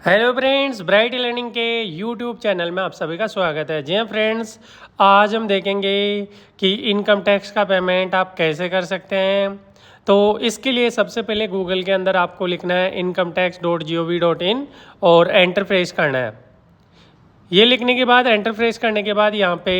Hello friends, bright learning के YouTube channel में आप सभी का स्वागत है। जी हाँ फ्रेंड्स, आज हम देखेंगे कि इनकम टैक्स का पेमेंट आप कैसे कर सकते हैं। तो इसके लिए सबसे पहले गूगल के अंदर आपको लिखना है incometax.gov.in और एंटर प्रेस करना है। ये लिखने के बाद एंटर प्रेस करने के बाद यहाँ पे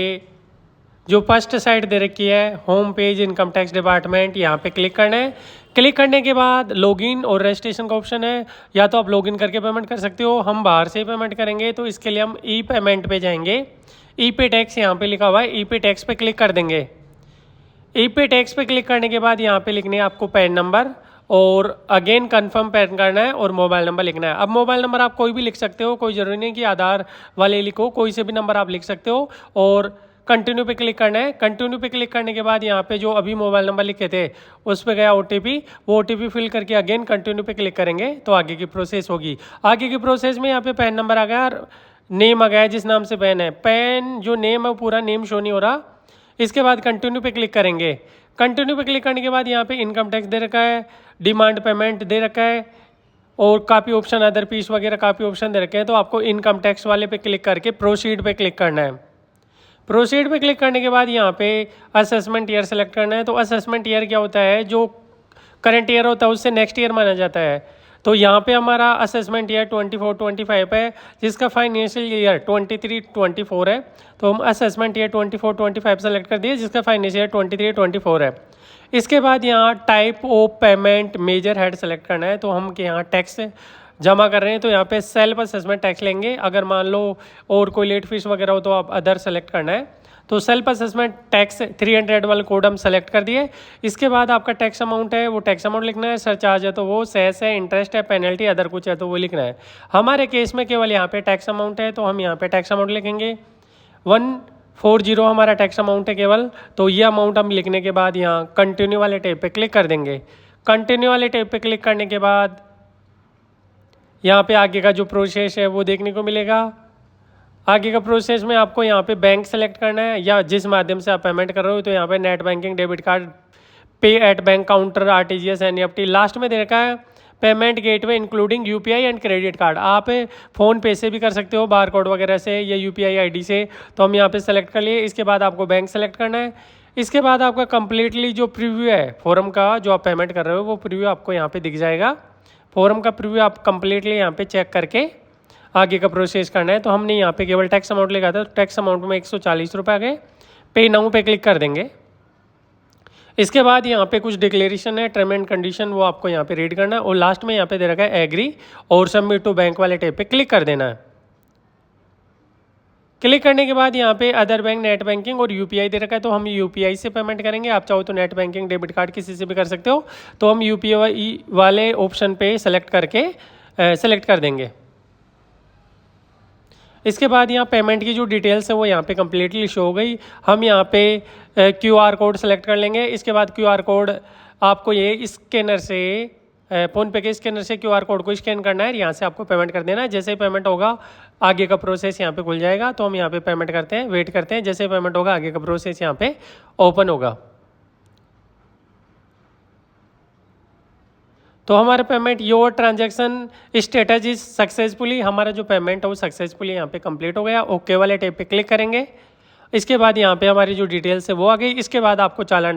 जो फर्स्ट साइट दे रखी है home page income tax department, यहाँ पे क्लिक करना है। क्लिक करने के बाद लॉगिन और रजिस्ट्रेशन का ऑप्शन है, या तो आप लॉगिन करके पेमेंट कर सकते हो, हम बाहर से पेमेंट करेंगे तो इसके लिए हम ई पेमेंट पे जाएंगे। ई पे टैक्स यहाँ पे लिखा हुआ है, ई पे टैक्स पे क्लिक कर देंगे। ई पे टैक्स पे क्लिक करने के बाद यहाँ पे लिखने है आपको पैन नंबर और अगेन कंफर्म पैन करना है और मोबाइल नंबर लिखना है। अब मोबाइल नंबर आप कोई भी लिख सकते हो, कोई ज़रूरी नहीं कि आधार वाले लिखो, कोई से भी नंबर आप लिख सकते हो। और कंटिन्यू पे क्लिक करना है। कंटिन्यू पे क्लिक करने के बाद यहाँ पे जो अभी मोबाइल नंबर लिखे थे उस पर गया ओटीपी, वो ओटीपी फिल करके अगेन कंटिन्यू पे क्लिक करेंगे तो आगे की प्रोसेस होगी। आगे की प्रोसेस में यहाँ पे पैन नंबर आ गया, नेम आ गया जिस नाम से पैन है, पैन जो नेम है वो पूरा नेम शो नहीं हो रहा। इसके बाद कंटिन्यू पे क्लिक करेंगे। कंटिन्यू पे क्लिक करने के बाद यहाँ पे इनकम टैक्स दे रखा है, डिमांड पेमेंट दे रखा है और काफ़ी ऑप्शन अदर फीस वगैरह काफ़ी ऑप्शन दे रखे हैं। तो आपको इनकम टैक्स वाले पे क्लिक करके प्रोसीड पे क्लिक करना है। प्रोसीड पे क्लिक करने के बाद यहाँ पे असेसमेंट ईयर सेलेक्ट करना है। तो असेसमेंट ईयर क्या होता है, जो करंट ईयर होता है उससे नेक्स्ट ईयर माना जाता है। तो यहाँ पे हमारा असेसमेंट ईयर 24-25 है, जिसका फाइनेंशियल ईयर 23-24 है। तो हम असेसमेंट ईयर 24-25 सेलेक्ट कर दिए, जिसका फाइनेंशियल ईयर 23-24 है। इसके बाद यहाँ type of payment major head select करना है। तो हम यहाँ टैक्स जमा कर रहे हैं तो यहाँ पे सेल्फ असेसमेंट टैक्स लेंगे। अगर मान लो और कोई लेट फीस वगैरह हो तो आप अदर सेलेक्ट करना है। तो सेल्फ असेसमेंट टैक्स 300 वाला कोड हम सेलेक्ट कर दिए। इसके बाद आपका टैक्स अमाउंट है वो टैक्स अमाउंट लिखना है, सरचार्ज है तो वो, सेस है, इंटरेस्ट है, पेनल्टी अदर कुछ है तो वो लिखना है। हमारे केस में केवल यहाँ पे टैक्स अमाउंट है तो हम यहाँ पे टैक्स अमाउंट लिखेंगे 140 हमारा टैक्स अमाउंट है केवल। तो ये अमाउंट हम लिखने के बाद यहाँ कंटिन्यू वाले टैब पे क्लिक कर देंगे। कंटिन्यू वाले टैब पे क्लिक करने के बाद यहाँ पे आगे का जो प्रोसेस है वो देखने को मिलेगा। आगे का प्रोसेस में आपको यहाँ पे बैंक सेलेक्ट करना है या जिस माध्यम से आप पेमेंट कर रहे हो। तो यहाँ पे नेट बैंकिंग, डेबिट कार्ड, पे at bank counter, RTGS, NEFT, last में दे रखा है payment gateway including UPI and credit card. आप फ़ोन पे से भी कर सकते हो, बार कोड वगैरह से, या यूपीआई आईडी से। तो हम यहाँ पे सेलेक्ट कर लिए। इसके बाद आपको बैंक सेलेक्ट करना है। इसके बाद आपका कंप्लीटली जो प्रीव्यू है फॉर्म का जो आप पेमेंट कर रहे हो वो प्रीव्यू आपको यहाँ पे दिख जाएगा। फॉर्म का प्रीव्यू आप कंप्लीटली यहाँ पे चेक करके आगे का प्रोसेस करना है। तो हमने यहाँ पे केवल टैक्स अमाउंट लिखा था, तो टैक्स अमाउंट में 140 रुपये आ गए। पे नाउ पे क्लिक कर देंगे। इसके बाद यहाँ पे कुछ डिक्लेरेशन है, टर्म एंड कंडीशन, वो आपको यहाँ पे रीड करना है। और लास्ट में यहाँ पे दे रखा है एग्री और सबमिट टू बैंक वाले टैब पे क्लिक कर देना है। क्लिक करने के बाद यहाँ पे अदर बैंक, नेट बैंकिंग और यूपीआई दे रखा है। तो हम यूपीआई से पेमेंट करेंगे। आप चाहो तो नेट बैंकिंग, डेबिट कार्ड किसी से भी कर सकते हो। तो हम यूपीआई वाले ऑप्शन पे सेलेक्ट करके सेलेक्ट कर देंगे। इसके बाद यहाँ पेमेंट की जो डिटेल्स है वो यहाँ पे कम्प्लीटली शो हो गई। हम यहाँ पे क्यूआर कोड सेलेक्ट कर लेंगे। इसके बाद क्यूआर कोड आपको ये स्कैनर से, फ़ोनपे के स्कैनर से क्यूआर कोड को स्कैन करना है, यहाँ से आपको पेमेंट कर देना है। जैसे ही पेमेंट होगा आगे का प्रोसेस यहाँ पे खुल जाएगा। तो हम यहाँ पे पेमेंट करते हैं, वेट करते हैं। जैसे पेमेंट होगा आगे का प्रोसेस यहाँ पे ओपन होगा। तो हमारा payment, your transaction status is successfully, हमारा जो पेमेंट है वो सक्सेसफुली यहाँ पे कंप्लीट हो गया। ओके वाले टैब पे क्लिक करेंगे। इसके बाद यहाँ पे हमारी जो डिटेल्स है वो आ गई। इसके बाद आपको चालान